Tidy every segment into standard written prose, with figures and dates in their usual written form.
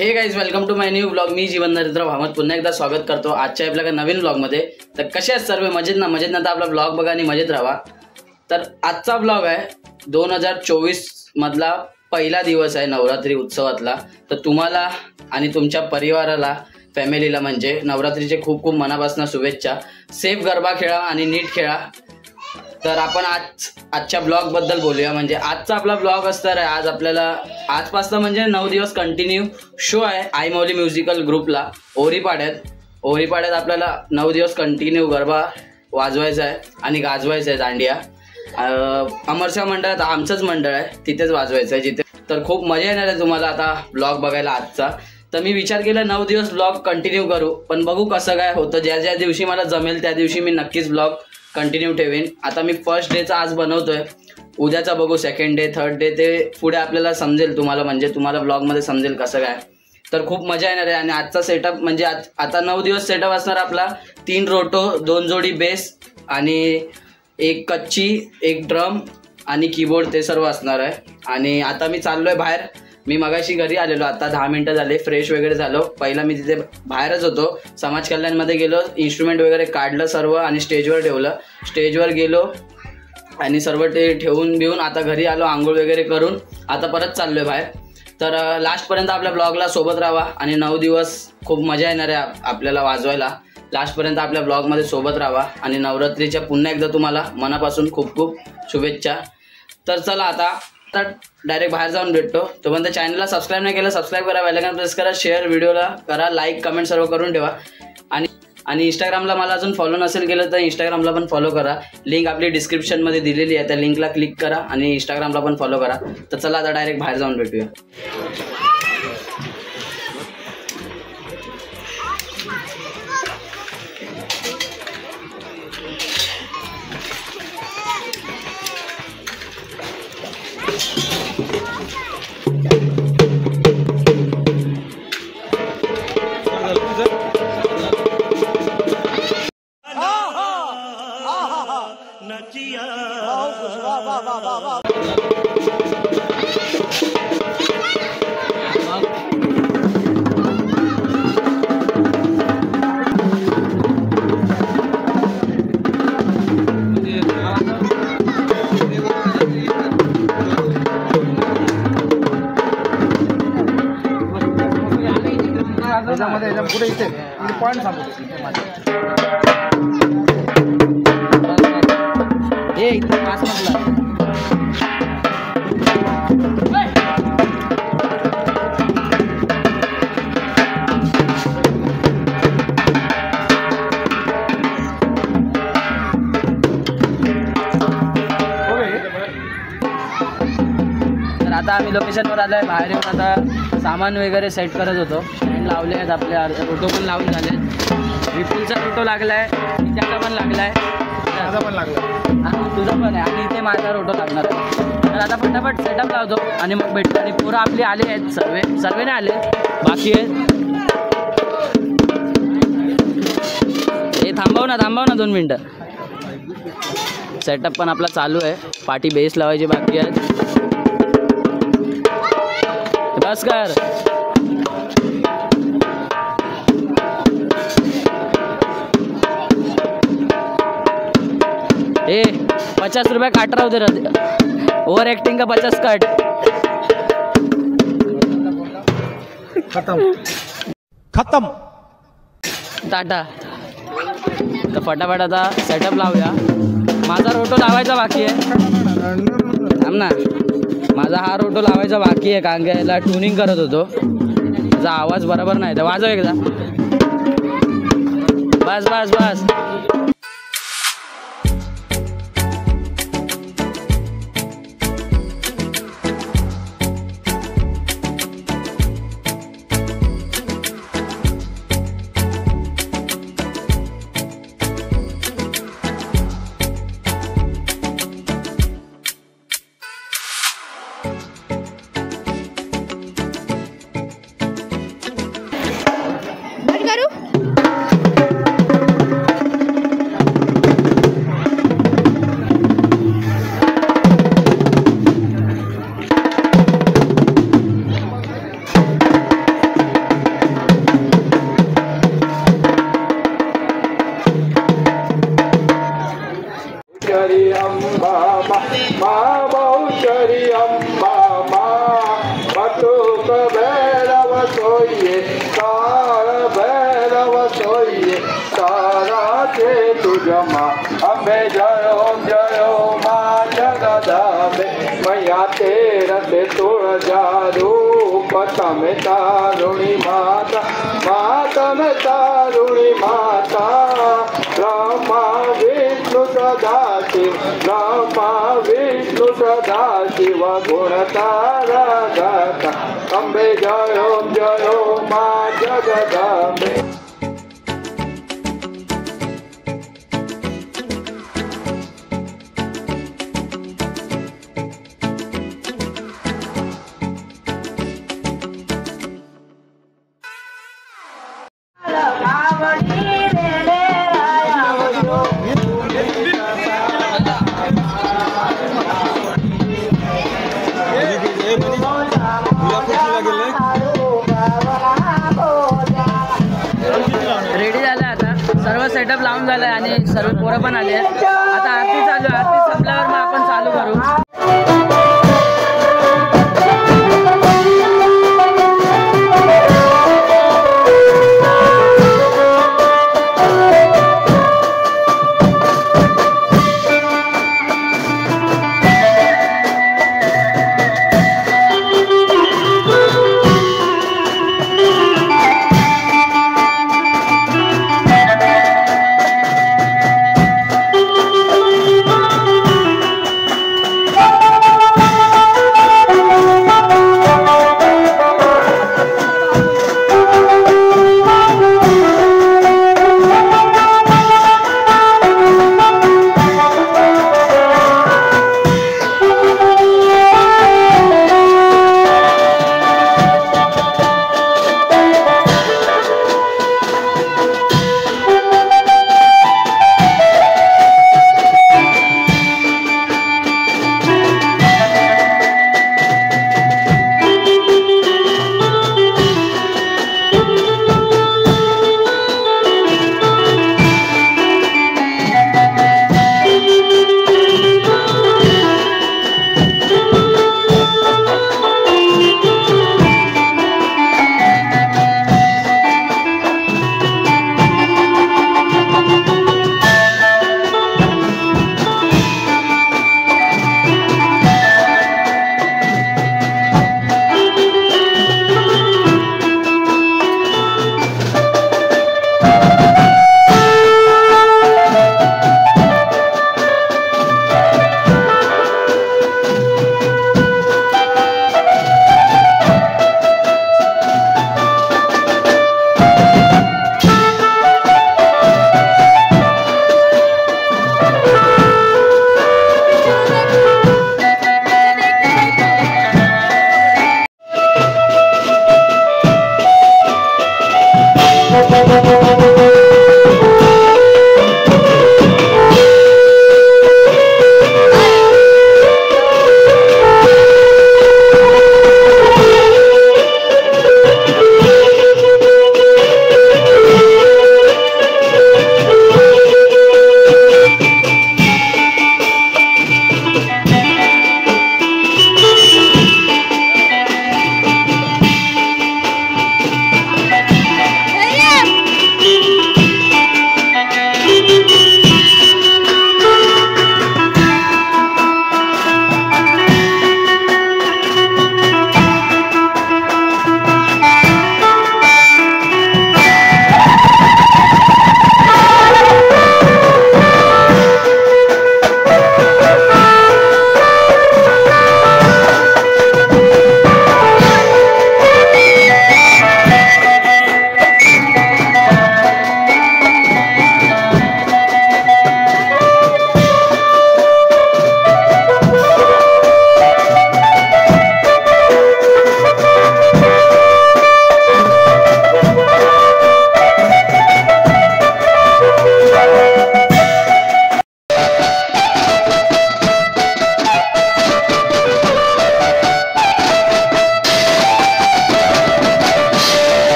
हे guys welcome to my new blog. मी जीवन नरेंद्र भामत पुन्हा एकदा स्वागत करतो आजच्या आपल्या नवीन ब्लॉगमध्ये। तर कसे आहेत सर्व? मजेत ना? मजेत ना तर आपला ब्लॉग बघा आणि मजेत राहा। तर आजचा ब्लॉग आहे 2024 मधला पहिला दिवस आहे नवरात्री उत्सवातला। तर तुम्हाला आणि तुमच्या परिवाराला फॅमिलीला म्हणजे नवरात्रीचे खूप खूप मनापासून शुभेच्छा। सेफ गरबा खेळा आणि नीट खेळा। तर आपण आजच्या ब्लॉग बद्दल बोलूया। म्हणजे आजचा आपला ब्लॉग असणार आहे आज आपल्याला आजपासून म्हणजे 9 दिवस कंटिन्यू शो आहे आई मौली म्युझिकल ग्रुपला ओरीपाड्यात आपल्याला 9 दिवस कंटिन्यू गरबा वाजवायचा आहे आणि गाजवायचा आहे दांडिया। अमरशा मंडळात आमचंच मंडळ आहे तिथेच वाजवायचं आहे जिथे। तर खूप मजा येणार आहे तुम्हाला आता ब्लॉग बघायला आजचा। तर मी विचार केला 9 दिवस ब्लॉग कंटिन्यू करू, पण बघू कसं काय होतं। ज्या दिवशी मला जमेल त्या दिवशी मी नक्कीच ब्लॉग कंटिन्यू ठेवीन। आता मी फर्स्ट डेचा आज बनवतोय, उद्याचा बघू सेकंड डे थर्ड डे ते पुढे आपल्याला समजेल तुम्हाला, म्हणजे तुम्हाला ब्लॉगमध्ये समजेल कसं काय। तर खूप मजा येणार आहे। आणि आजचा सेटअप म्हणजे आता 9 दिवस सेटअप असणार आपला 3 रोटो 2 जोडी बेस आणि एक कच्ची एक ड्रम आणि कीबोर्ड ते सर्व असणार आहे। आणि आता मी चाललोय बाहेर। मी मगाशी घरी आलेलो, आता 10 मिनिटं झाले फ्रेश वगैरे झालो। पहिला मी तिथे बाहेरच होतो, समाज कल्याणमध्ये गेलो, इन्स्ट्रुमेंट वगैरे काढलं सर्व आणि स्टेजवर ठेवलं। स्टेजवर गेलो आणि सर्व ते ठेवून बिवून आता घरी आलो, आंघोळ वगैरे करून आता परत चाललोय बाहेर। तर लास्टपर्यंत आपल्या ब्लॉगला सोबत राहा आणि 9 दिवस खूप मजा येणार आहे आपल्याला वाजवायला। लास्टपर्यंत आपल्या ब्लॉगमध्ये सोबत राहा आणि नवरात्रीच्या पुन्हा एकदा तुम्हाला मनापासून खूप खूप शुभेच्छा। तर चला आता डायरेक्ट बाहेर जाऊन भेटतो। तोपर्यंत चॅनलला सबस्क्राईब नाही केलं सबस्क्राईब करा, बेल आयकॉन प्रेस करा, शेअर व्हिडिओला करा, लाईक कमेंट सर्व करून ठेवा। आणि इंस्टाग्रामला मला अजून फॉलो नसेल केलं तर इंस्टाग्रामला पण फॉलो करा। लिंक आपली डिस्क्रिप्शनमध्ये दिलेली आहे, त्या लिंकला क्लिक करा आणि इंस्टाग्रामला पण फॉलो करा। तर चला आता डायरेक्ट बाहेर जाऊन भेटूया। पुढे इथे पॉईंट सांगतो तर आता आम्ही लोकेशनवर आलोय, बाहेर येऊन आता सामान वगैरे सेट करत होतो। स्टँड लावले आहेत आपले, रोटो पण लावून झाले। विपुलचा रोटो लागलाय, त्याचा पण लागलाय, माझा पण लागला, हां तुझा पण आहे आणि इथे माझा रोटो लागणार आहे। तर आता फटाफट सेटअप लावतो आणि मग भेटतो। आणि पोरं आपली आले आहेत, सर्वे नाही आले, बाकी आहेत। हे थांबव ना 2 मिनटं। सेटअप पण आपला चालू आहे, पाठी बेस लावायची बाकी आहे। बस कर ए 50 रुपये काट रहा उधर, ओवर एक्टिंग का 50 काट। खत्म टाटा। तर फटाफट आता सेटअप लावूया। माझा रोटो लावायचा बाकी आहे, थांब ना, माझा हा रोटो लावायचा बाकी आहे कारण की याला ट्युनिंग करत होतो, त्याचा आवाज बरोबर नाही तर वाजव एकदा। बस बस बस अंबा माँ बहुचरी अंबा माँ बटुक भैरव सोइए तार भैरव सोइए तारा के तुझमा अम्बे जयो माँ जगदम्बे मैया तेरा से तुझा रूप तमें तारुणी माता माता में तारुणी माता ब्रह्मा विष्णु सदा शिव ब्रह्मा विष्णु सदा शिव गुण तारा गाता अम्बे जयो माँ जगदम्बे। रेडी झालं आता सर्व सेटअप लावून झालं आणि सर्व पोरं पण आले आता आरती चालू आहे आरती संपल्यावर मग आपण चालू करू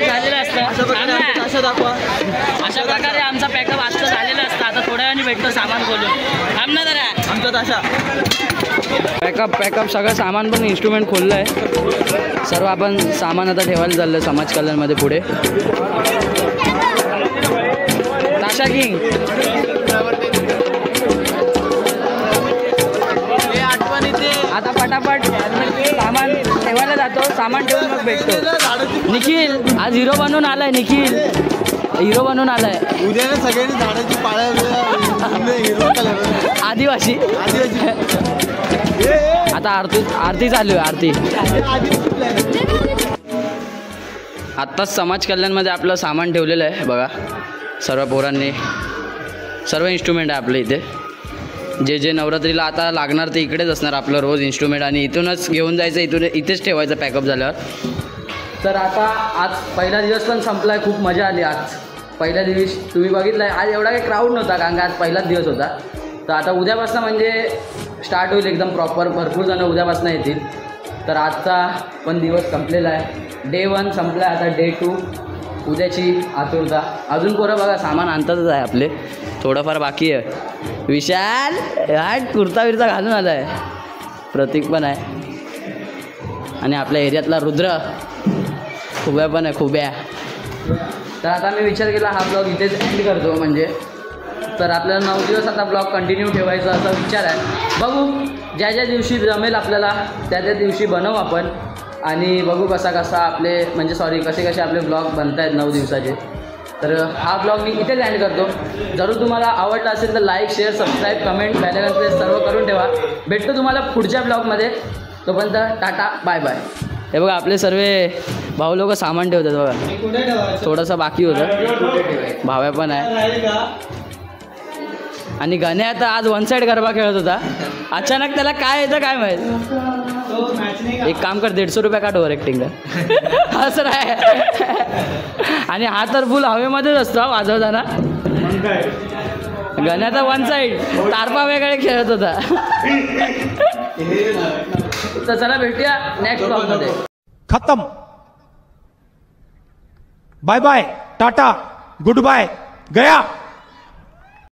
झालेलं असतं. अशा प्रकारे आमचा पॅकअप आजचं झालेलं असतं. आता थोड्या वेळाने भेटतो सामान खोलून. थांब ना जरा. आमचा तसा पॅकअप सगळं सामान पण इन्स्ट्रुमेंट खोललं आहे. सर्व आपण सामान आता ठेवायला चाललं समाज कल्याणमध्ये पुढे. ताशा किंग आता पटापट सामान ठेवायला जातो. सामान ठेवून मग भेटतो. निखिल आज हिरो बनून आलाय. निखिल हिरो बनून आलाय. उद्या ना सगळ्यांनी झाडाची पाळ्या आदिवासी. आता आरती चालू आहे. आरती आत्ताच समाज कल्याणमध्ये आपलं सामान ठेवलेलं आहे बघा. सर्व पोरांनी सर्व इन्स्ट्रुमेंट आहे आपल्या इथे. जे जे नवरात्रीला आता लागणार ते इकडेच असणार आपलं रोज इन्स्ट्रुमेंट. आणि इथूनच घेऊन जायचं. इथेच ठेवायचं पॅकअप झाल्यावर. तर आता आज पहिला दिवस पण संपला आहे. खूप मजा आली आज. पहिल्या दिवशी तुम्ही बघितलं आहे आज एवढा काही क्राऊड नव्हता कारण का आज पहिलाच दिवस होता. तर आता उद्यापासून म्हणजे स्टार्ट होईल एकदम प्रॉपर. भरपूर जणं उद्यापासून येतील. तर आजचा पण दिवस संपलेला आहे. डे 1 संपला आहे. आता डे 2 उद्याची आतुरता. अजून पोरं बघा सामान आणतातच आहे आपले. थोडंफार बाकी आहे. विशाल हाट कुर्ता बिर्ता घालून आला आहे. प्रतीक पण आहे. आणि आपल्या एरियातला रुद्र खुब्या पण आहे. खुब्या. तर आता मी विचार केला हा ब्लॉग इथेच एंड करतो. म्हणजे तर आपल्याला 9 दिवस आता ब्लॉग कंटिन्यू ठेवायचा असा विचार आहे. बघू ज्या ज्या दिवशी जमेल आपल्याला त्या त्या दिवशी बनवू आपण. आणि बघू कसा आपले म्हणजे कसे आपले ब्लॉग बनत आहेत 9 दिवसाचे. तर हा ब्लॉग मी इथेच एंड करतो. जरूर तुम्हाला आवडला असेल तर like share subscribe comment bell icon press सर्व करून ठेवा. भेटतो तुम्हाला पुढच्या ब्लॉगमध्ये. तोपर्यंत टाटा बाय बाय. हे बघा आपले सर्व भाऊ लोक सामान ठेवतात बघा. थोडंसं बाकी होतं. भाव्या पण आहे. आणि गण्या आता आज 1 साईड गरबा खेळत होता. अचानक त्याला काय येतं काय माहीत. एक काम कर 150 रुपये काढ ओव्हर ॲक्टिंग कर. असं आहे. आणि हा तर फुल हवेमध्येच असतो वाजवताना. गण्याचा 1 साईड तारपा वेगळे खेळत होता. तर चला भेटूया नेक्स्ट ब्लॉगमध्ये. खत्म. Bye bye tata goodbye गया.